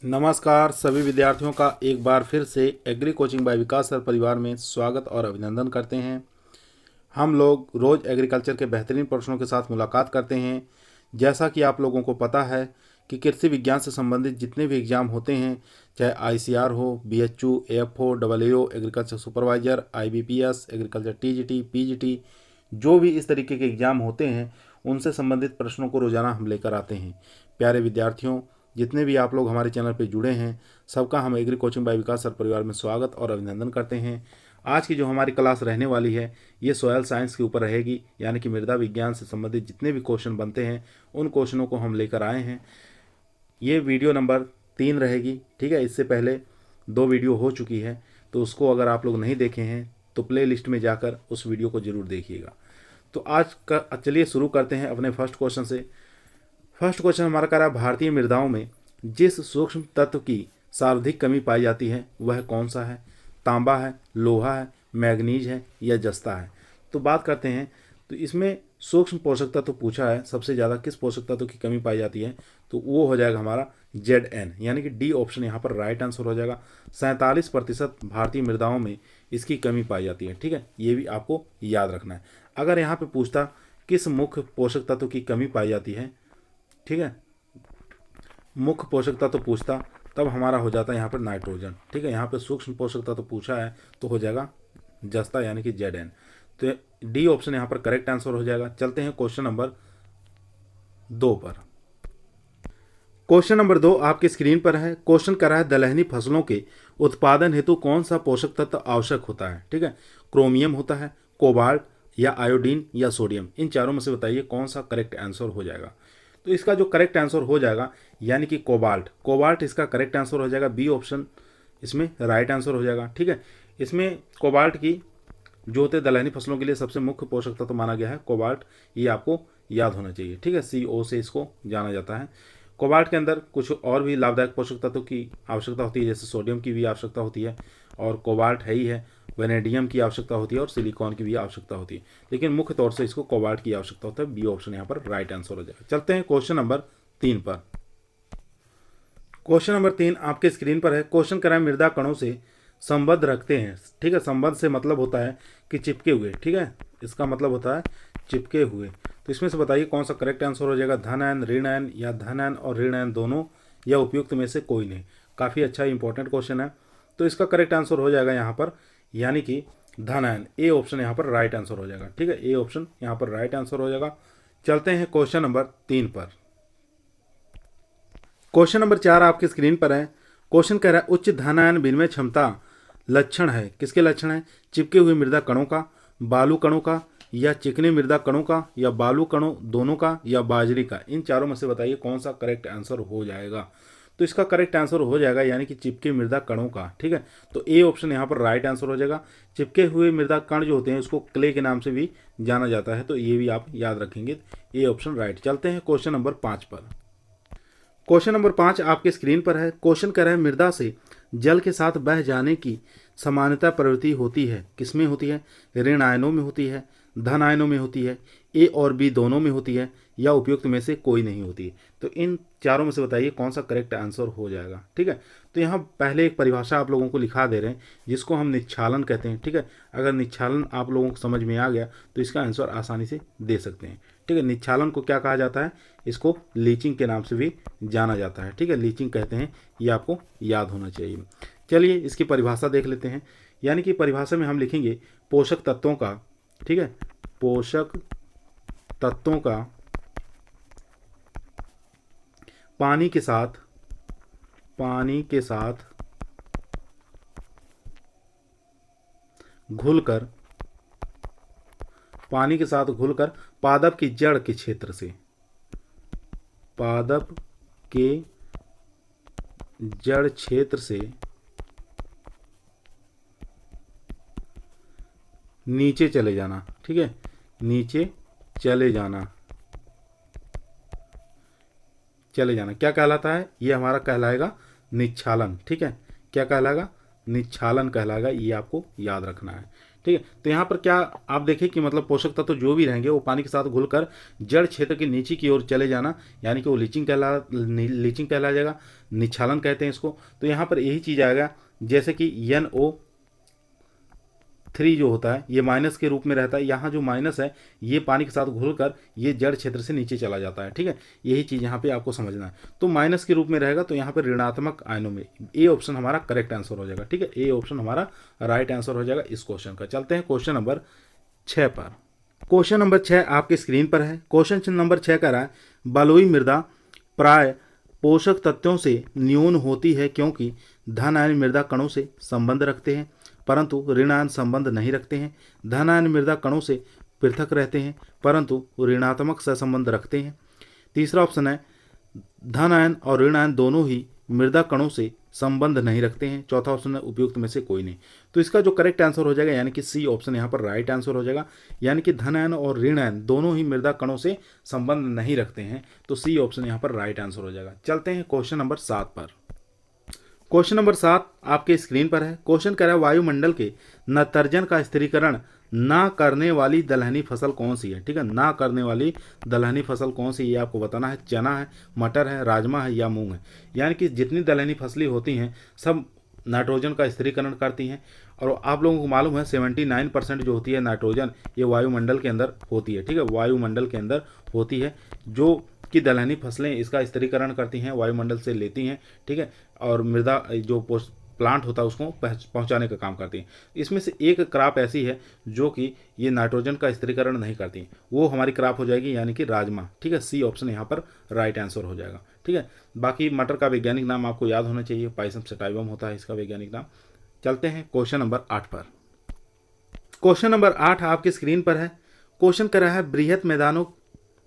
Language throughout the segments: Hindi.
नमस्कार सभी विद्यार्थियों का एक बार फिर से एग्री कोचिंग बाय विकास सर परिवार में स्वागत और अभिनंदन करते हैं। हम लोग रोज़ एग्रीकल्चर के बेहतरीन प्रश्नों के साथ मुलाकात करते हैं। जैसा कि आप लोगों को पता है कि कृषि विज्ञान से संबंधित जितने भी एग्ज़ाम होते हैं, चाहे आईसीआर हो, BHU, AFO, double E O, agriculture supervisor, IBPS, agriculture TGT, PGT, जो भी इस तरीके के एग्ज़ाम होते हैं उनसे संबंधित प्रश्नों को रोज़ाना हम लेकर आते हैं। प्यारे विद्यार्थियों, जितने भी आप लोग हमारे चैनल पर जुड़े हैं, सबका हम एग्री कोचिंग बाय विकास सर परिवार में स्वागत और अभिनंदन करते हैं। आज की जो हमारी क्लास रहने वाली है ये सॉयल साइंस के ऊपर रहेगी, यानी कि मृदा विज्ञान से संबंधित जितने भी क्वेश्चन बनते हैं उन क्वेश्चनों को हम लेकर आए हैं। ये वीडियो नंबर 3 रहेगी, ठीक है। इससे पहले 2 वीडियो हो चुकी है, तो उसको अगर आप लोग नहीं देखे हैं तो प्ले लिस्ट में जाकर उस वीडियो को ज़रूर देखिएगा। तो आज का चलिए शुरू करते हैं अपने फर्स्ट क्वेश्चन से। फर्स्ट क्वेश्चन हमारा कह रहा है, भारतीय मृदाओं में जिस सूक्ष्म तत्व की सर्वाधिक कमी पाई जाती है वह कौन सा है? तांबा है, लोहा है, मैग्नीज है या जस्ता है? तो बात करते हैं, तो इसमें सूक्ष्म पोषक तत्व पूछा है, सबसे ज़्यादा किस पोषक तत्व की कमी पाई जाती है, तो वो हो जाएगा हमारा Zn, यानी कि डी ऑप्शन यहाँ पर राइट आंसर हो जाएगा। 47% भारतीय मृदाओं में इसकी कमी पाई जाती है, ठीक है। ये भी आपको याद रखना है। अगर यहाँ पे पूछता किस मुख्य पोषक तत्व की कमी पाई जाती है, ठीक है, मुख्य पोषक तत्व पूछता तब हमारा हो जाता है यहाँ पर नाइट्रोजन, ठीक है। यहाँ पे सूक्ष्म पोषक तत्व पूछा है तो हो जाएगा जस्ता, यानी कि Zn। तो डी ऑप्शन यहाँ पर करेक्ट आंसर हो जाएगा। चलते हैं क्वेश्चन नंबर 2 पर। क्वेश्चन नंबर 2 आपकी स्क्रीन पर है। क्वेश्चन कर रहा है, दलहनी फसलों के उत्पादन हेतु कौन सा पोषक तत्व आवश्यक होता है, ठीक है। क्रोमियम होता है, कोबाल्ट या आयोडीन या सोडियम, इन चारों में से बताइए कौन सा करेक्ट आंसर हो जाएगा। तो इसका जो करेक्ट आंसर हो जाएगा यानी कि कोबाल्ट इसका करेक्ट आंसर हो जाएगा। बी ऑप्शन इसमें राइट आंसर हो जाएगा, ठीक है। इसमें कोबाल्ट की जो होते दलहनी फसलों के लिए सबसे मुख्य पोषक तत्व माना गया है कोबाल्ट, ये आपको याद होना चाहिए, ठीक है। CO से इसको जाना जाता है। कोबाल्ट के अंदर कुछ और भी लाभदायक पोषक तत्वों की आवश्यकता होती है, जैसे सोडियम की भी आवश्यकता होती है, और कोबाल्ट है ही है, वेनेडियम की आवश्यकता होती है और सिलिकॉन की भी आवश्यकता होती है, लेकिन मुख्य तौर से इसको कोबाल्ट की आवश्यकता होता है। बी ऑप्शन यहाँ पर राइट आंसर हो जाएगा। चलते हैं क्वेश्चन नंबर 3 पर। क्वेश्चन नंबर 3 आपके स्क्रीन पर है। क्वेश्चन कराएं, मृदा कणों से संबद्ध रखते हैं, ठीक है। संबद्ध से मतलब होता है कि चिपके हुए, ठीक है, इसका मतलब होता है चिपके हुए। तो इसमें से बताइए कौन सा करेक्ट आंसर हो जाएगा। धन आयन, ऋण आयन या धन आयन और ऋण आयन दोनों, या उपयुक्त में से कोई नहीं। काफ़ी अच्छा इंपॉर्टेंट क्वेश्चन है। तो इसका करेक्ट आंसर हो जाएगा यहाँ पर, यानी कि धन आयन। ए ऑप्शन यहाँ पर राइट आंसर हो जाएगा, ठीक है। ए ऑप्शन यहाँ पर राइट आंसर हो जाएगा। चलते हैं क्वेश्चन नंबर 3 पर। क्वेश्चन नंबर 4 आपकी स्क्रीन पर है। क्वेश्चन कह रहा है, उच्च धन आयन विनिमय क्षमता लक्षण है, किसके लक्षण है? चिपके हुए मृदा कणों का, बालू कणों का, या चिकने मृदा कणों का, या बालू कणों दोनों का, या बाजरी का, इन चारों में से बताइए कौन सा करेक्ट आंसर हो जाएगा। तो इसका करेक्ट आंसर हो जाएगा यानी कि चिपके मृदा कणों का, ठीक है। तो ए ऑप्शन यहाँ पर राइट आंसर हो जाएगा। चिपके हुए मृदा कण जो होते हैं उसको क्ले के नाम से भी जाना जाता है, तो ये भी आप याद रखेंगे। A option right. चलते हैं क्वेश्चन नंबर 5 पर। क्वेश्चन नंबर 5 आपके स्क्रीन पर है। क्वेश्चन कर रहे हैं, मृदा से जल के साथ बह जाने की समानता प्रवृत्ति होती है, किसमें होती है? ऋण आयनों में होती है, धन आयनों में होती है, ए और बी दोनों में होती है, या उपयुक्त में से कोई नहीं होती। तो इन चारों में से बताइए कौन सा करेक्ट आंसर हो जाएगा, ठीक है। तो यहाँ पहले एक परिभाषा आप लोगों को लिखा दे रहे हैं जिसको हम निच्छालन कहते हैं, ठीक है। अगर निच्छालन आप लोगों को समझ में आ गया तो इसका आंसर आसानी से दे सकते हैं, ठीक है। निच्छालन को क्या कहा जाता है? इसको लीचिंग के नाम से भी जाना जाता है, ठीक है। लीचिंग कहते हैं, ये आपको याद होना चाहिए। चलिए इसकी परिभाषा देख लेते हैं। यानी कि परिभाषा में हम लिखेंगे पोषक तत्वों का, ठीक है, पोषक तत्वों का पानी के साथ घुलकर पादप की जड़ के क्षेत्र से, पादप के जड़ क्षेत्र से नीचे चले जाना, ठीक है, नीचे चले जाना क्या कहलाता है? ये हमारा कहलाएगा निच्छालन, ठीक है। क्या कहलाएगा? निच्छालन कहलाएगा, ये आपको याद रखना है, ठीक ठीक है। तो यहाँ पर क्या आप देखें कि मतलब पोषक तत्व जो भी रहेंगे वो पानी के साथ घुलकर जड़ क्षेत्र के नीचे की ओर चले जाना, यानी कि वो लीचिंग कहला जाएगा, निच्छालन कहते हैं इसको। तो यहाँ पर यही चीज़ आएगा, जैसे कि NO3 जो होता है ये माइनस के रूप में रहता है, यहाँ जो माइनस है ये पानी के साथ घुलकर ये जड़ क्षेत्र से नीचे चला जाता है, ठीक है। यही चीज़ यहाँ पे आपको समझना है। तो माइनस के रूप में रहेगा, तो यहाँ पर ऋणात्मक आयनों में ए ऑप्शन हमारा करेक्ट आंसर हो जाएगा, ठीक है। ए ऑप्शन हमारा राइट आंसर हो जाएगा इस क्वेश्चन का। चलते हैं क्वेश्चन नंबर 6 पर। क्वेश्चन नंबर 6 आपके स्क्रीन पर है। क्वेश्चन नंबर 6 कह रहा है बलुई मृदा प्राय पोषक तत्वों से न्यून होती है क्योंकि धन आयन मृदा कणों से संबंध रखते हैं परंतु ऋण आयन संबंध नहीं रखते हैं। धन आयन मृदा कणों से पृथक रहते हैं परंतु ऋणात्मक सहसंबंध रखते हैं। तीसरा ऑप्शन है धन आयन और ऋण आयन दोनों ही मृदा कणों से संबंध नहीं रखते हैं। चौथा ऑप्शन है उपयुक्त में से कोई नहीं। तो इसका जो करेक्ट आंसर हो जाएगा यानी कि सी ऑप्शन यहाँ पर राइट आंसर हो जाएगा, यानी कि धन आयन और ऋण आयन दोनों ही मृदा कणों से संबंध नहीं रखते हैं। तो सी ऑप्शन यहाँ पर राइट आंसर हो जाएगा। चलते हैं क्वेश्चन नंबर 7 पर। क्वेश्चन नंबर 7 आपके स्क्रीन पर है। क्वेश्चन कह रहा है वायुमंडल के नत्रजन का स्थिरीकरण ना करने वाली दलहनी फसल कौन सी है, ठीक है। ना करने वाली दलहनी फसल कौन सी, ये आपको बताना है। चना है, मटर है, राजमा है या मूंग है। यानी कि जितनी दलहनी फसलें होती हैं सब नाइट्रोजन का स्थिरीकरण करती हैं। और आप लोगों को मालूम है 79% जो होती है नाइट्रोजन ये वायुमंडल के अंदर होती है, ठीक है। वायुमंडल के अंदर होती है जो कि दलहनी फसलें इसका स्थिरीकरण करती हैं, वायुमंडल से लेती हैं, ठीक है। और मृदा जो प्लांट होता है उसको पहुंचाने का काम करती हैं। इसमें से एक क्रॉप ऐसी है जो कि ये नाइट्रोजन का स्थिरीकरण नहीं करती, वो हमारी क्रॉप हो जाएगी यानी कि राजमा, ठीक है। सी ऑप्शन यहाँ पर राइट आंसर हो जाएगा, ठीक है। बाकी मटर का वैज्ञानिक नाम आपको याद होना चाहिए, पाइसम सटाइवम होता है इसका वैज्ञानिक नाम। चलते हैं क्वेश्चन नंबर 8 पर। क्वेश्चन नंबर 8 आपकी स्क्रीन पर है। क्वेश्चन कर रहा है बृहत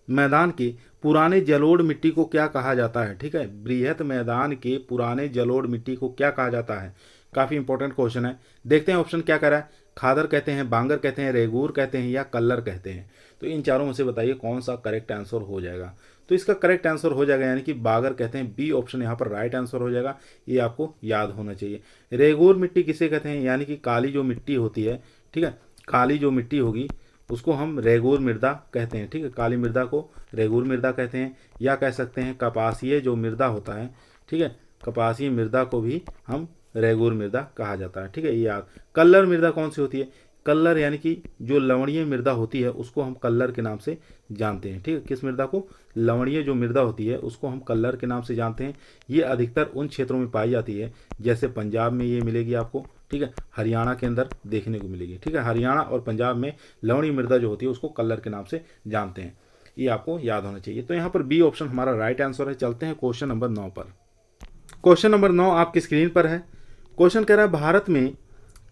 मैदान के पुराने जलोढ़ मिट्टी को क्या कहा जाता है, ठीक है। बृहत मैदान के पुराने जलोढ़ मिट्टी को क्या कहा जाता है, काफ़ी इंपॉर्टेंट क्वेश्चन है। देखते हैं ऑप्शन क्या कह रहा है। खादर कहते हैं, बांगर कहते हैं, रेगूर कहते हैं या कल्लर कहते हैं। तो इन चारों में से बताइए कौन सा करेक्ट आंसर हो जाएगा। तो इसका करेक्ट आंसर हो जाएगा यानी कि बागर कहते हैं, बी ऑप्शन यहाँ पर राइट आंसर हो जाएगा। ये आपको याद होना चाहिए। रेगूर मिट्टी किसे कहते हैं, यानी कि काली जो मिट्टी होती है, ठीक है, काली जो मिट्टी होगी उसको हम रेगूर मृदा कहते हैं, ठीक है। काली मृदा को रेगूर मृदा कहते हैं, या कह सकते हैं कपासीय जो मृदा होता है, ठीक है, कपासीय मृदा को भी हम रेगूर मृदा कहा जाता है, ठीक है। ये याद। कल्लर मृदा कौन सी होती है, कल्लर यानी कि जो लवणीय मृदा होती है उसको हम कल्लर के नाम से जानते हैं, ठीक है। किस मृदा को, लवणीय जो मृदा होती है उसको हम कल्लर के नाम से जानते हैं। ये अधिकतर उन क्षेत्रों में पाई जाती है जैसे पंजाब में ये मिलेगी आपको, ठीक है, हरियाणा के अंदर देखने को मिलेगी, ठीक है। हरियाणा और पंजाब में लवणीय मृदा जो होती है उसको कल्लर के नाम से जानते हैं, ये आपको याद होना चाहिए। तो यहाँ पर बी ऑप्शन हमारा राइट आंसर है। चलते हैं क्वेश्चन नंबर 9 पर। क्वेश्चन नंबर 9 आपकी स्क्रीन पर है। क्वेश्चन कह रहा है भारत में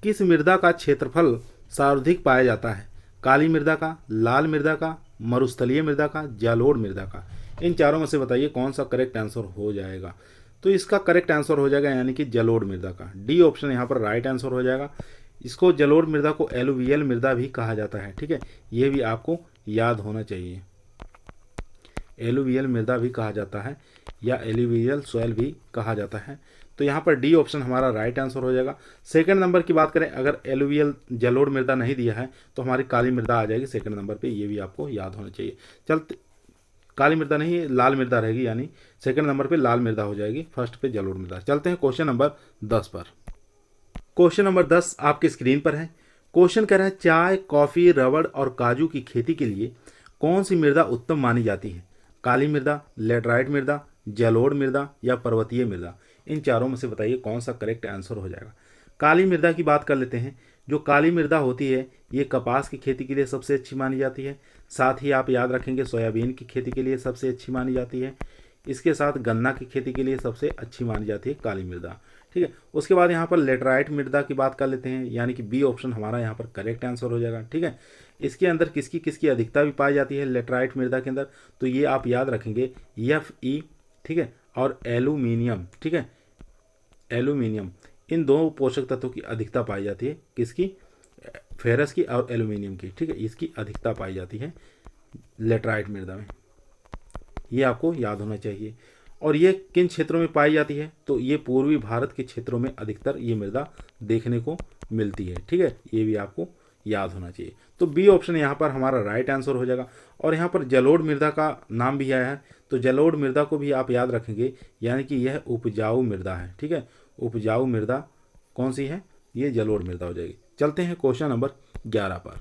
किस मृदा का क्षेत्रफल सर्वाधिक पाया जाता है, काली मृदा का, लाल मृदा का, मरुस्थलीय मृदा का, जलोढ़ मृदा का। इन चारों में से बताइए कौन सा करेक्ट आंसर हो जाएगा। तो इसका करेक्ट आंसर हो जाएगा यानी कि जलोढ़ मृदा का, डी ऑप्शन यहाँ पर राइट आंसर हो जाएगा। इसको जलोढ़ मृदा को एलुवियल मृदा भी कहा जाता है, ठीक है, ये भी आपको याद होना चाहिए। एलुवियल मृदा भी कहा जाता है या एलुवियल सॉइल भी कहा जाता है। तो यहाँ पर डी ऑप्शन हमारा राइट आंसर हो जाएगा। सेकंड नंबर की बात करें, अगर एलुवियल जलोढ़ मृदा नहीं दिया है तो हमारी काली मृदा आ जाएगी सेकंड नंबर पे, ये भी आपको याद होना चाहिए। चलते, काली मृदा नहीं लाल मृदा रहेगी, यानी सेकंड नंबर पे लाल मृदा हो जाएगी, फर्स्ट पे जलोढ़ मृदा। चलते हैं क्वेश्चन नंबर 10 पर। क्वेश्चन नंबर 10 आपकी स्क्रीन पर है। क्वेश्चन कह रहा है चाय, कॉफी, रबड़ और काजू की खेती के लिए कौन सी मृदा उत्तम मानी जाती है, काली मृदा, लेटराइट मृदा, जलोढ़ मृदा या पर्वतीय मृदा। इन चारों में से बताइए कौन सा करेक्ट आंसर हो जाएगा। काली मृदा की बात कर लेते हैं। जो काली मृदा होती है ये कपास की खेती के लिए सबसे अच्छी मानी जाती है। साथ ही आप याद रखेंगे सोयाबीन की खेती के लिए सबसे अच्छी मानी जाती है। इसके साथ गन्ना की खेती के लिए सबसे अच्छी मानी जाती है काली मृदा, ठीक है। उसके बाद यहाँ पर लेटराइट मृदा की बात कर लेते हैं, यानी कि बी ऑप्शन हमारा यहाँ पर करेक्ट आंसर हो जाएगा, ठीक है। इसके अंदर किसकी किसकी अधिकता भी पाई जाती है लेटराइट मृदा के अंदर, तो ये आप याद रखेंगे Fe, ठीक है, और एल्यूमिनियम, ठीक है, एल्यूमिनियम, इन दो पोषक तत्वों की अधिकता पाई जाती है। किसकी, फेरस की और एल्यूमिनियम की, ठीक है, इसकी अधिकता पाई जाती है लेटराइट मृदा में, ये आपको याद होना चाहिए। और ये किन क्षेत्रों में पाई जाती है, तो ये पूर्वी भारत के क्षेत्रों में अधिकतर ये मृदा देखने को मिलती है, ठीक है, ये भी आपको याद होना चाहिए। तो बी ऑप्शन यहाँ पर हमारा राइट आंसर हो जाएगा। और यहाँ पर जलोढ़ मृदा का नाम भी आया है, तो जलोढ़ मृदा को भी आप याद रखेंगे, यानी कि यह उपजाऊ मृदा है। ठीक है, उपजाऊ मृदा कौन सी है, ये जलोढ़ मृदा हो जाएगी। चलते हैं क्वेश्चन नंबर 11 पर।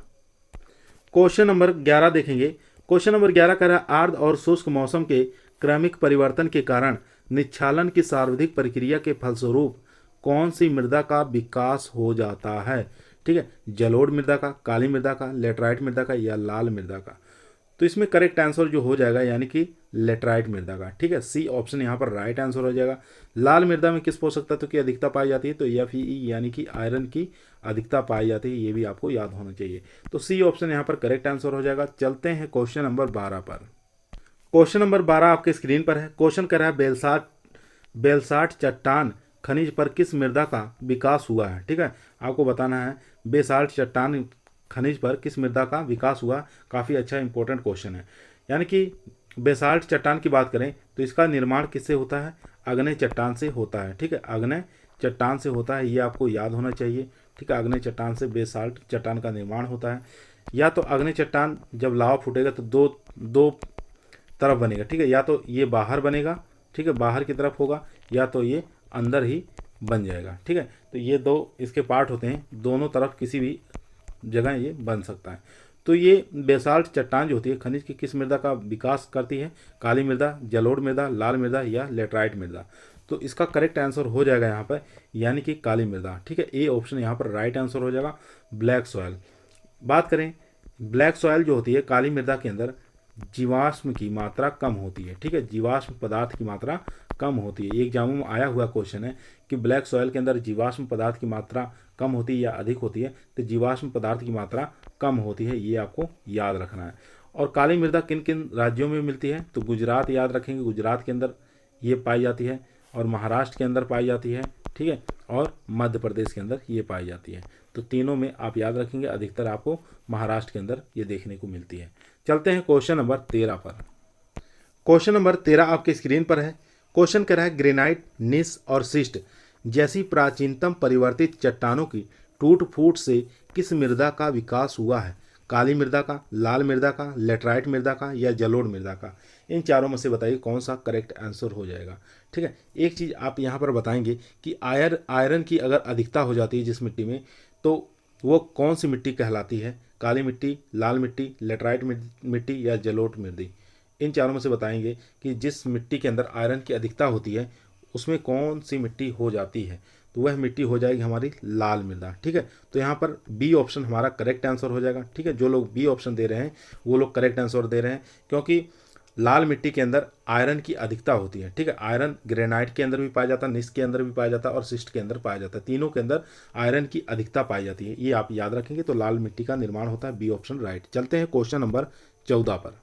क्वेश्चन नंबर 11 देखेंगे। क्वेश्चन नंबर 11 कह रहा है आर्द्र और शुष्क मौसम के क्रमिक परिवर्तन के कारण निच्छालन की सर्वाधिक प्रक्रिया के फलस्वरूप कौन सी मृदा का विकास हो जाता है। ठीक है, जलोढ़ मृदा का, काली मृदा का, लेटराइट मृदा का या लाल मृदा का। तो इसमें करेक्ट आंसर जो हो जाएगा यानी कि लेटराइट मृदा का। ठीक है, सी ऑप्शन यहाँ पर राइट आंसर हो जाएगा। लाल मृदा में किस पोषक तत्व की अधिकता पाई जाती है, तो Fe यानी कि आयरन की अधिकता पाई जाती है, ये भी आपको याद होना चाहिए। तो सी ऑप्शन यहाँ पर करेक्ट आंसर हो जाएगा। चलते हैं क्वेश्चन नंबर 12 पर। क्वेश्चन नंबर 12 आपके स्क्रीन पर है। क्वेश्चन कर रहा है बेलसाट चट्टान खनिज पर किस मृदा का विकास हुआ है। ठीक है, आपको बताना है बेसाल्ट चट्टान खनिज पर किस मृदा का विकास हुआ। काफ़ी अच्छा इंपॉर्टेंट क्वेश्चन है। यानी कि बेसाल्ट चट्टान की बात करें तो इसका निर्माण किससे होता है, आग्नेय चट्टान से होता है। ठीक है, आग्नेय चट्टान से होता है, ये आपको याद होना चाहिए। ठीक है, आग्नेय चट्टान से बेसाल्ट चट्टान का निर्माण होता है। या तो आग्नेय चट्टान जब लावा फूटेगा तो दो तरफ बनेगा। ठीक है, या तो ये बाहर बनेगा, ठीक है, बाहर की तरफ होगा, या तो ये अंदर ही बन जाएगा। ठीक है, तो ये दो इसके पार्ट होते हैं, दोनों तरफ किसी भी जगह ये बन सकता है। तो ये बेसाल्ट चट्टान जो होती है खनिज की किस मृदा का विकास करती है, काली मृदा, जलोढ़ मृदा, लाल मृदा या लेटराइट मृदा। तो इसका करेक्ट आंसर हो जाएगा यहाँ पर यानी कि काली मृदा। ठीक है, ए ऑप्शन यहाँ पर राइट आंसर हो जाएगा। ब्लैक सॉयल बात करें, ब्लैक सॉयल जो होती है काली मृदा के अंदर जीवाश्म की मात्रा कम होती है। ठीक है, जीवाश्म पदार्थ की मात्रा कम होती है। एग्जाम में आया हुआ क्वेश्चन है कि ब्लैक सॉयल के अंदर जीवाश्म पदार्थ की मात्रा कम होती है या अधिक होती है, तो जीवाश्म पदार्थ की मात्रा कम होती है, ये आपको याद रखना है। और काली मृदा किन किन राज्यों में मिलती है, तो गुजरात याद रखेंगे, गुजरात के अंदर ये पाई जाती है, और महाराष्ट्र के अंदर पाई जाती है। ठीक है, और मध्य प्रदेश के अंदर ये पाई जाती है। तो तीनों में आप याद रखेंगे, अधिकतर आपको महाराष्ट्र के अंदर ये देखने को मिलती है। चलते हैं क्वेश्चन नंबर 13 पर। क्वेश्चन नंबर 13 आपके स्क्रीन पर है। क्वेश्चन कह रहा है ग्रेनाइट, नीस और सिस्ट जैसी प्राचीनतम परिवर्तित चट्टानों की टूट फूट से किस मृदा का विकास हुआ है, काली मृदा का, लाल मृदा का, लेटराइट मृदा का या जलोढ़ मृदा का। इन चारों में से बताइए कौन सा करेक्ट आंसर हो जाएगा। ठीक है, एक चीज़ आप यहाँ पर बताएंगे कि आयरन की अगर अधिकता हो जाती है जिस मिट्टी में, तो वो कौन सी मिट्टी कहलाती है, काली मिट्टी, लाल मिट्टी, लेटराइट मिट्टी या जलोढ़ मिट्टी। इन चारों में से बताएंगे कि जिस मिट्टी के अंदर आयरन की अधिकता होती है उसमें कौन सी मिट्टी हो जाती है, तो वह मिट्टी हो जाएगी हमारी लाल मृदा। ठीक है, तो यहाँ पर बी ऑप्शन हमारा करेक्ट आंसर हो जाएगा। ठीक है, जो लोग बी ऑप्शन दे रहे हैं वो लोग करेक्ट आंसर दे रहे हैं, क्योंकि लाल मिट्टी के अंदर आयरन की अधिकता होती है। ठीक है, आयरन ग्रेनाइट के अंदर भी पाया जाता है, निस के अंदर भी पाया जाता है और सिस्ट के अंदर पाया जाता है। तीनों के अंदर आयरन की अधिकता पाई जाती है, ये आप याद रखेंगे। तो लाल मिट्टी का निर्माण होता है, बी ऑप्शन राइट। चलते हैं क्वेश्चन नंबर 14 पर।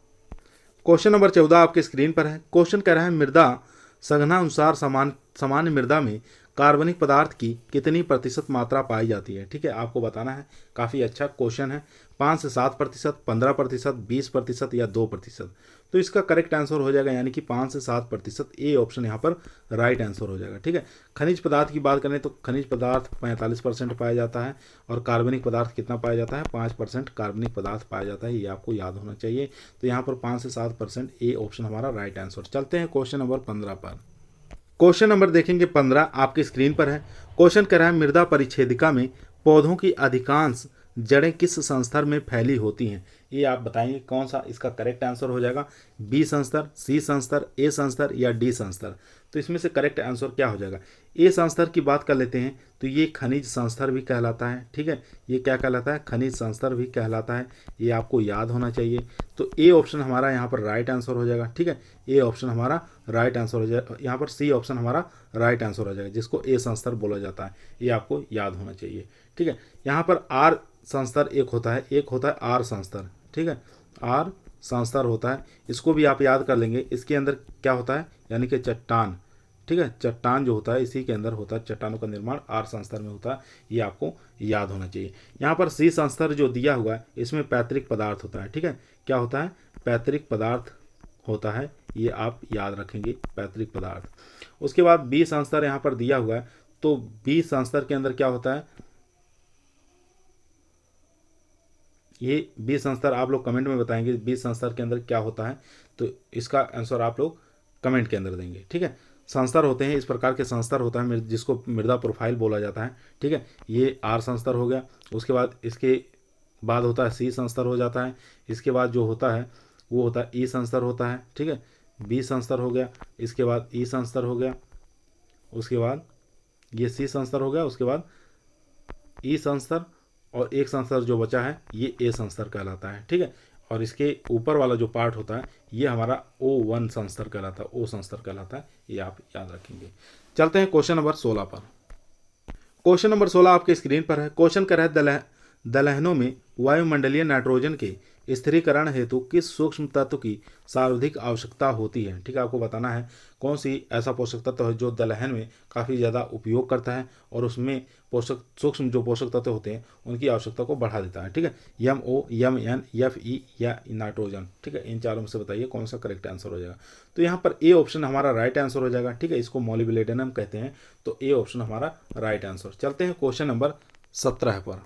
क्वेश्चन नंबर 14 आपके स्क्रीन पर है। क्वेश्चन कह रहा है मृदा संघनानुसार सामान्य मृदा में कार्बनिक पदार्थ की कितनी प्रतिशत मात्रा पाई जाती है। ठीक है, आपको बताना है। काफ़ी अच्छा क्वेश्चन है। 5 से 7%, 15%, 20% या 2%। तो इसका करेक्ट आंसर हो जाएगा यानी कि 5 से 7%। ए ऑप्शन यहाँ पर राइट आंसर हो जाएगा। ठीक है, खनिज पदार्थ की बात करें तो खनिज पदार्थ 45% पाया जाता है, और कार्बनिक पदार्थ कितना पाया जाता है, 5% कार्बनिक पदार्थ पाया जाता है, ये आपको याद होना चाहिए। तो यहाँ पर 5 से 7%, ए ऑप्शन हमारा राइट आंसर। चलते हैं क्वेश्चन नंबर 15 पर। क्वेश्चन नंबर देखेंगे 15 आपके स्क्रीन पर है। क्वेश्चन कह रहा है मृदा परिच्छेदिका में पौधों की अधिकांश जड़ें किस संस्तर में फैली होती हैं। ये आप बताएंगे कौन सा इसका करेक्ट आंसर हो जाएगा, बी संस्तर, सी संस्तर, ए संस्तर या डी संस्तर। तो इसमें से करेक्ट आंसर क्या हो जाएगा। ए संस्तर की बात कर लेते हैं तो ये खनिज संस्तर भी कहलाता है। ठीक है, ये क्या कहलाता है, खनिज संस्तर भी कहलाता है, ये आपको याद होना चाहिए। तो ए ऑप्शन हमारा यहाँ पर राइट आंसर हो जाएगा। ठीक है, ए ऑप्शन हमारा राइट आंसर हो जाएगा। यहाँ पर सी ऑप्शन हमारा राइट आंसर हो जाएगा, जिसको ए संस्तर बोला जाता है, ये आपको याद होना चाहिए। ठीक है, यहाँ पर आर संस्तर एक होता है, एक होता है आर संस्तर। ठीक है, आर संस्तर होता है, इसको भी आप याद कर लेंगे। इसके अंदर क्या होता है, यानी कि चट्टान। ठीक है, चट्टान जो होता है इसी के अंदर होता है, चट्टानों का निर्माण आर संस्तर में होता है, ये आपको याद होना चाहिए। यहाँ पर सी संस्तर जो दिया हुआ है इसमें पैतृक पदार्थ होता है। ठीक है, क्या होता है, पैतृक पदार्थ होता है, ये आप याद रखेंगे, पैतृक पदार्थ। उसके बाद बी संस्तर यहाँ पर दिया हुआ है, तो बी संस्तर के अंदर क्या होता है, ये बीज संस्तर आप लोग कमेंट में बताएंगे बीज संस्तर के अंदर क्या होता है, तो इसका आंसर आप लोग कमेंट के अंदर देंगे। ठीक है, संस्तर होते हैं, इस प्रकार के संस्तर होता है जिसको मृदा प्रोफाइल बोला जाता है। ठीक है, ये आर संस्तर हो गया। उसके बाद इसके बाद होता है सी संस्तर हो जाता है। इसके बाद जो होता है वो होता है ई संस्तर होता है। ठीक है, बी संस्तर हो गया, इसके बाद ई संस्तर हो गया, उसके बाद ये सी संस्तर हो गया, उसके बाद ई संस्तर, और एक संस्तर जो बचा है ये ए संस्तर कहलाता है। ठीक है, और इसके ऊपर वाला जो पार्ट होता है ये हमारा O1 संस्तर कहलाता है, ओ संस्तर कहलाता है, ये आप याद रखेंगे। चलते हैं क्वेश्चन नंबर 16 पर। क्वेश्चन नंबर 16 आपके स्क्रीन पर है। क्वेश्चन कर रहा है दलहनों में वायुमंडलीय नाइट्रोजन के स्थिरीकरण हेतु किस सूक्ष्म तत्व की सर्वाधिक आवश्यकता होती है। ठीक है, आपको बताना है कौन सी ऐसा पोषक तत्व है जो दलहन में काफ़ी ज़्यादा उपयोग करता है और उसमें पोषक सूक्ष्म जो पोषक तत्व होते हैं उनकी आवश्यकता को बढ़ा देता है। ठीक है, MO, MN, FE या नाइट्रोजन। ठीक है, इन चारों में से बताइए कौन सा करेक्ट आंसर हो जाएगा। तो यहाँ पर ए ऑप्शन हमारा राइट आंसर हो जाएगा। ठीक है, इसको मॉलिब्डेनम कहते हैं, तो ए ऑप्शन हमारा राइट आंसर। चलते हैं क्वेश्चन नंबर 17 पर।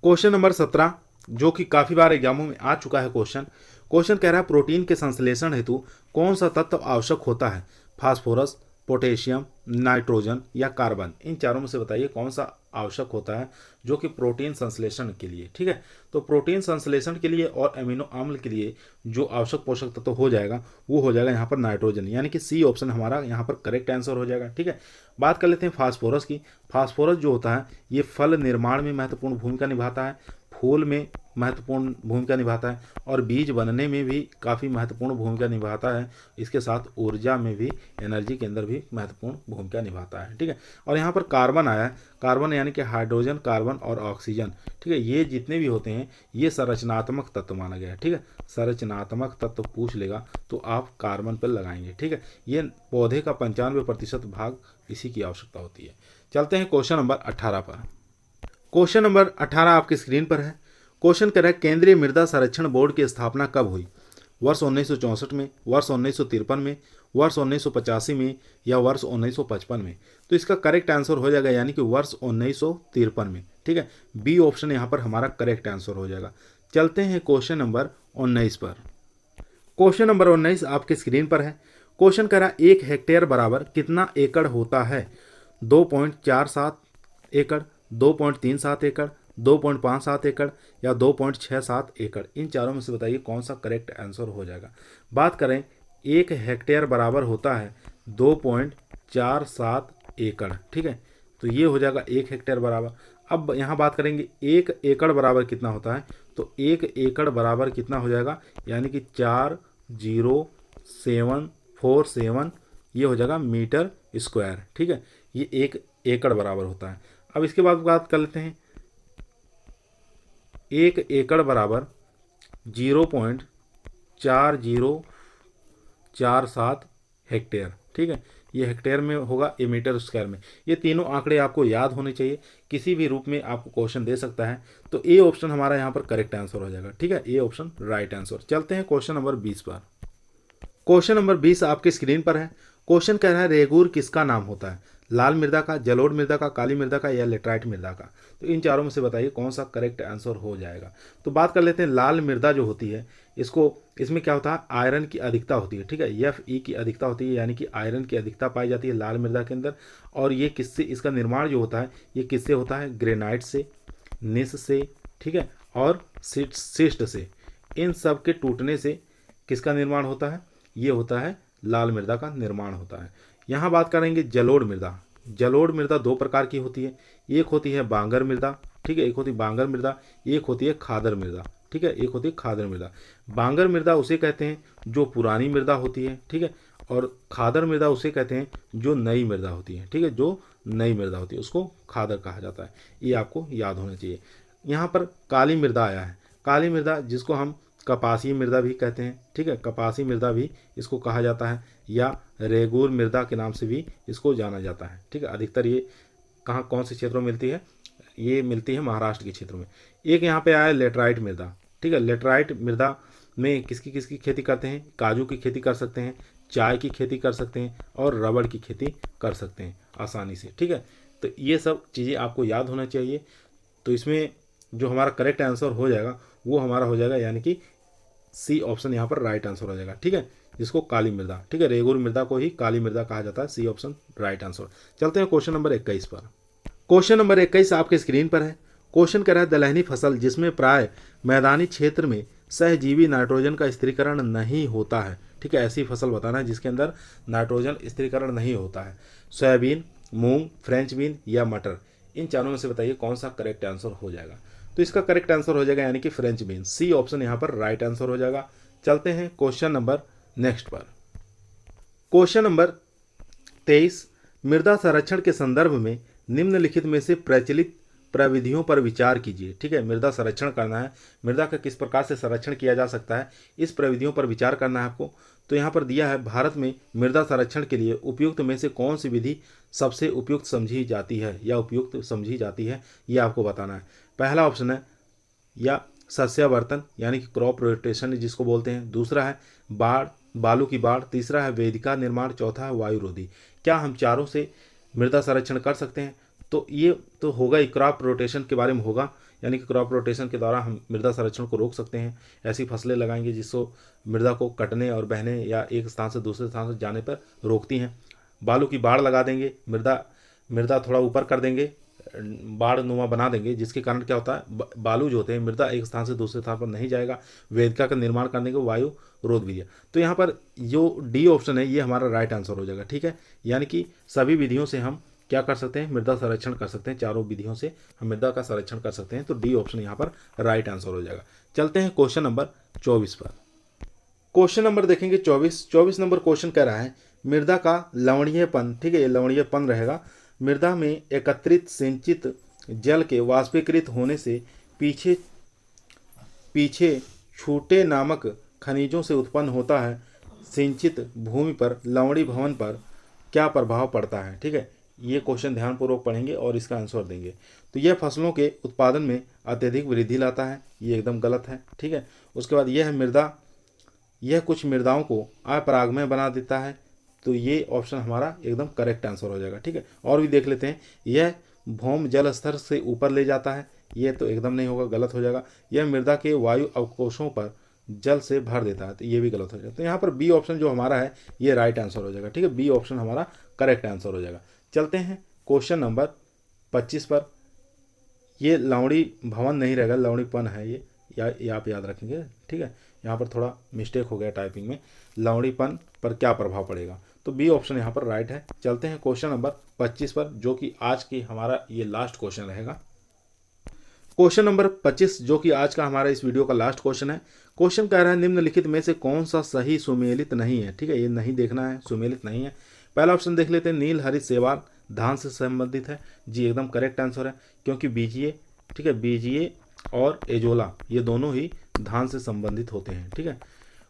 क्वेश्चन नंबर 17 जो कि काफ़ी बार एग्जामों में आ चुका है क्वेश्चन कह रहा है प्रोटीन के संश्लेषण हेतु कौन सा तत्व आवश्यक होता है। फास्फोरस, पोटेशियम, नाइट्रोजन या कार्बन। इन चारों में से बताइए कौन सा आवश्यक होता है जो कि प्रोटीन संश्लेषण के लिए। ठीक है, तो प्रोटीन संश्लेषण के लिए और अमीनो अम्ल के लिए जो आवश्यक पोषक तत्व हो जाएगा वो हो जाएगा यहाँ पर नाइट्रोजन, यानी कि सी ऑप्शन हमारा यहाँ पर करेक्ट आंसर हो जाएगा। ठीक है, बात कर लेते हैं फास्फोरस की। फास्फोरस जो होता है ये फल निर्माण में महत्वपूर्ण भूमिका निभाता है, फूल में महत्वपूर्ण भूमिका निभाता है और बीज बनने में भी काफ़ी महत्वपूर्ण भूमिका निभाता है। इसके साथ ऊर्जा में भी, एनर्जी के अंदर भी महत्वपूर्ण भूमिका निभाता है। ठीक है, और यहाँ पर कार्बन आया है, कार्बन यानी कि हाइड्रोजन, कार्बन और ऑक्सीजन। ठीक है, ये जितने भी होते हैं ये संरचनात्मक तत्व माना गया है। ठीक है, संरचनात्मक तत्व पूछ लेगा तो आप कार्बन पर लगाएंगे। ठीक है, ये पौधे का 95% भाग इसी की आवश्यकता होती है। चलते हैं क्वेश्चन नंबर 18 पर। क्वेश्चन नंबर 18 आपकी स्क्रीन पर है। क्वेश्चन कर रहा है केंद्रीय मृदा संरक्षण बोर्ड की स्थापना कब हुई। वर्ष 1964 में, वर्ष 1953 में, वर्ष 1985 में या वर्ष 1955 में। तो इसका करेक्ट आंसर हो जाएगा यानी कि वर्ष 1953 में। ठीक है, बी ऑप्शन यहाँ पर हमारा करेक्ट आंसर हो जाएगा। चलते हैं क्वेश्चन नंबर 19 पर। क्वेश्चन नंबर 19 आपके स्क्रीन पर है। क्वेश्चन कर रहा है 1 हेक्टेयर बराबर कितना एकड़ होता है। 2.47 एकड़, 2.37 एकड़, 2.57 एकड़ या 2.67 एकड़। इन चारों में से बताइए कौन सा करेक्ट आंसर हो जाएगा। बात करें 1 हेक्टेयर बराबर होता है 2.47 एकड़। ठीक है, तो ये हो जाएगा 1 हेक्टेयर बराबर। अब यहाँ बात करेंगे 1 एकड़ बराबर कितना होता है, तो 1 एकड़ बराबर कितना हो जाएगा यानी कि 404747 ये हो जाएगा मीटर स्क्वायर। ठीक है, ये 1 एकड़ बराबर होता है। अब इसके बाद बात कर लेते हैं 1 एकड़ बराबर 0.4047 हेक्टेयर। ठीक है, ये हेक्टेयर में होगा, ये मीटर स्क्वायर में। ये तीनों आंकड़े आपको याद होने चाहिए, किसी भी रूप में आपको क्वेश्चन दे सकता है। तो ए ऑप्शन हमारा यहाँ पर करेक्ट आंसर हो जाएगा। ठीक है, ए ऑप्शन राइट आंसर। चलते हैं क्वेश्चन नंबर 20 पर। क्वेश्चन नंबर 20 आपके स्क्रीन पर है। क्वेश्चन कह रहा है रेगूर किसका नाम होता है। लाल मृदा का, जलोढ़ मृदा का, काली मृदा का या लेटराइट मृदा का। तो इन चारों में से बताइए कौन सा करेक्ट आंसर हो जाएगा। तो बात कर लेते हैं लाल मृदा जो होती है इसमें क्या होता है, आयरन की अधिकता होती है। ठीक है, Fe की अधिकता होती है, यानी कि आयरन की अधिकता पाई जाती है लाल मृदा के अंदर। और ये किससे, इसका निर्माण जो होता है ये किससे होता है, ग्रेनाइट से, निस से, ठीक है, और सिस्ट से। इन सब के टूटने से किसका निर्माण होता है, ये होता है लाल मृदा का निर्माण होता है। यहाँ बात करेंगे जलोढ़ मृदा। जलोढ़ मृदा 2 प्रकार की होती है, एक होती है बांगर मृदा। ठीक है, एक होती है बांगर मृदा, एक होती है खादर मृदा। ठीक है, एक होती है खादर मृदा। बांगर मृदा उसे कहते हैं जो पुरानी मृदा होती है। ठीक है, और खादर मृदा उसे कहते हैं जो नई मृदा होती है। ठीक है, जो नई मृदा होती है उसको खादर कहा जाता है। ये आपको याद होना चाहिए। यहाँ पर काली मृदा आया है। काली मृदा जिसको हम कपासी मृदा भी कहते हैं। ठीक है, कपासी मृदा भी इसको कहा जाता है, या रेगूर मृदा के नाम से भी इसको जाना जाता है। ठीक है, अधिकतर ये कौन से क्षेत्रों में मिलती है, ये मिलती है महाराष्ट्र के क्षेत्रों में। एक यहाँ पे आया लेटराइट मृदा। ठीक है, लेटराइट मृदा में किसकी किसकी खेती करते हैं, काजू की खेती कर सकते हैं, चाय की खेती कर सकते हैं और रबड़ की खेती कर सकते हैं आसानी से। ठीक है, तो ये सब चीज़ें आपको याद होना चाहिए। तो इसमें जो हमारा करेक्ट आंसर हो जाएगा वो हमारा हो जाएगा, यानी कि सी ऑप्शन यहाँ पर राइट आंसर हो जाएगा। ठीक है, जिसको काली मृदा, ठीक है, रेगुर मृदा को ही काली मृदा कहा जाता है। C option right answer. चलते हैं क्वेश्चन नंबर 21 पर। क्वेश्चन नंबर 21 आपके स्क्रीन पर है। क्वेश्चन कह रहा है दलहनी फसल जिसमें प्राय मैदानी क्षेत्र में सहजीवी नाइट्रोजन का स्थिरीकरण नहीं होता है। ठीक है, ऐसी फसल बताना है जिसके अंदर नाइट्रोजन स्थिरीकरण नहीं होता है। सोयाबीन, मूंग, फ्रेंच बीन या मटर, इन चारों में से बताइए कौन सा करेक्ट आंसर हो जाएगा। तो इसका करेक्ट आंसर हो जाएगा यानी कि फ्रेंच बीन। सी ऑप्शन यहाँ पर राइट आंसर हो जाएगा। चलते हैं क्वेश्चन नंबर नेक्स्ट पर। क्वेश्चन नंबर 23, मृदा संरक्षण के संदर्भ में निम्नलिखित में से प्रचलित प्रविधियों पर विचार कीजिए। ठीक है, मृदा संरक्षण करना है, मृदा का किस प्रकार से संरक्षण किया जा सकता है, इस प्रविधियों पर विचार करना है आपको। तो यहाँ पर दिया है भारत में मृदा संरक्षण के लिए उपयुक्त में से कौन सी विधि सबसे उपयुक्त समझी जाती है या उपयुक्त समझी जाती है, ये आपको बताना है। पहला ऑप्शन है या सस्यावर्तन यानी कि क्रॉप रोटेशन जिसको बोलते हैं, दूसरा है बाढ़, बालू की बाढ़, तीसरा है वेदिका निर्माण, चौथा है वायुरोधी। क्या हम चारों से मृदा संरक्षण कर सकते हैं? तो ये तो होगा ही, क्रॉप रोटेशन के बारे में होगा, यानी कि क्रॉप रोटेशन के द्वारा हम मृदा संरक्षण को रोक सकते हैं। ऐसी फसलें लगाएंगे जिसको मृदा को कटने और बहने या एक स्थान से दूसरे स्थान से जाने पर रोकती हैं। बालू की बाढ़ लगा देंगे, मृदा थोड़ा ऊपर कर देंगे, बाढ़ नुमा बना देंगे, जिसके कारण क्या होता है, बालू जो होते हैं मृदा एक स्थान से दूसरे स्थान पर नहीं जाएगा। वेदिका का निर्माण करने के वायु रोध विधियाँ। तो यहाँ पर जो डी ऑप्शन है ये हमारा राइट आंसर हो जाएगा। ठीक है, यानी कि सभी विधियों से हम क्या कर सकते हैं, मृदा संरक्षण कर सकते हैं। चारों विधियों से हम मृदा का संरक्षण कर सकते हैं। तो डी ऑप्शन यहाँ पर राइट आंसर हो जाएगा। चलते हैं क्वेश्चन नंबर 24 पर। क्वेश्चन नंबर देखेंगे 24 नंबर क्वेश्चन कह रहा है मृदा का लवणीयपन। ठीक है, ये लवणीयपन रहेगा। मृदा में एकत्रित सिंचित जल के वाष्पीकृत होने से पीछे छूटे नामक खनिजों से उत्पन्न होता है। सिंचित भूमि पर लवणी भवन पर क्या प्रभाव पड़ता है? ठीक है, ये क्वेश्चन ध्यानपूर्वक पढ़ेंगे और इसका आंसर देंगे। तो यह फसलों के उत्पादन में अत्यधिक वृद्धि लाता है, ये एकदम गलत है। ठीक है, उसके बाद यह कुछ मृदाओं को अपरागमय बना देता है। तो ये ऑप्शन हमारा एकदम करेक्ट आंसर हो जाएगा। ठीक है, और भी देख लेते हैं। यह भौम जल स्तर से ऊपर ले जाता है, ये तो एकदम नहीं होगा, गलत हो जाएगा। यह मृदा के वायु अवकोशों पर जल से भर देता है, तो ये भी गलत हो जाएगा। तो यहाँ पर बी ऑप्शन जो हमारा है ये राइट आंसर हो जाएगा। ठीक है, बी ऑप्शन हमारा करेक्ट आंसर हो जाएगा। चलते हैं क्वेश्चन नंबर 25 पर। ये लवणी भवन नहीं रहेगा, लवणीपन है ये आप याद रखेंगे। ठीक है, यहाँ पर थोड़ा मिस्टेक हो गया टाइपिंग में। लवणीपन पर क्या प्रभाव पड़ेगा? तो बी ऑप्शन यहाँ पर राइट है। चलते हैं क्वेश्चन नंबर 25 पर, जो कि आज की हमारा ये लास्ट क्वेश्चन रहेगा। क्वेश्चन नंबर 25 जो कि आज का हमारा इस वीडियो का लास्ट क्वेश्चन है। क्वेश्चन कह रहा है निम्नलिखित में से कौन सा सही सुमेलित नहीं है? ठीक है, ये नहीं देखना है, सुमेलित नहीं है। पहला ऑप्शन देख लेते हैं, नील हरित शैवाल धान से संबंधित है। जी एकदम करेक्ट आंसर है, क्योंकि बीजीए, ठीक है, बीजीए और एजोला ये दोनों ही धान से संबंधित होते हैं। ठीक है,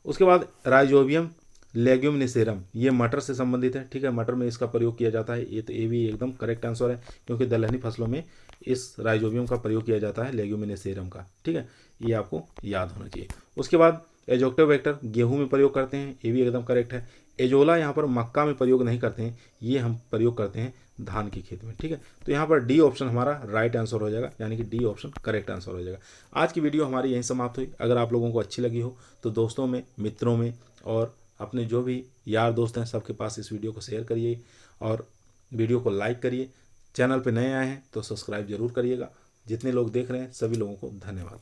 उसके बाद राइजोबियम लेग्यूमिनेसेरम ये मटर से संबंधित है। ठीक है, मटर में इसका प्रयोग किया जाता है। ये भी एकदम करेक्ट आंसर है, क्योंकि दलहनी फसलों में इस राइजोबियम का प्रयोग किया जाता है, लेग्यूमिनेसेरम का। ठीक है, ये आपको याद होना चाहिए। उसके बाद एजोक्टोबैक्टर गेहूं में प्रयोग करते हैं, ये भी एकदम करेक्ट है। एजोला यहाँ पर मक्का में प्रयोग नहीं करते हैं, ये हम प्रयोग करते हैं धान की खेत में। ठीक है, तो यहाँ पर डी ऑप्शन हमारा राइट आंसर हो जाएगा, यानी कि डी ऑप्शन करेक्ट आंसर हो जाएगा। आज की वीडियो हमारी यहीं समाप्त हुई। अगर आप लोगों को अच्छी लगी हो तो दोस्तों में, मित्रों में और अपने जो भी यार दोस्त हैं सबके पास इस वीडियो को शेयर करिए और वीडियो को लाइक करिए। चैनल पे नए आए हैं तो सब्सक्राइब जरूर करिएगा। जितने लोग देख रहे हैं सभी लोगों को धन्यवाद।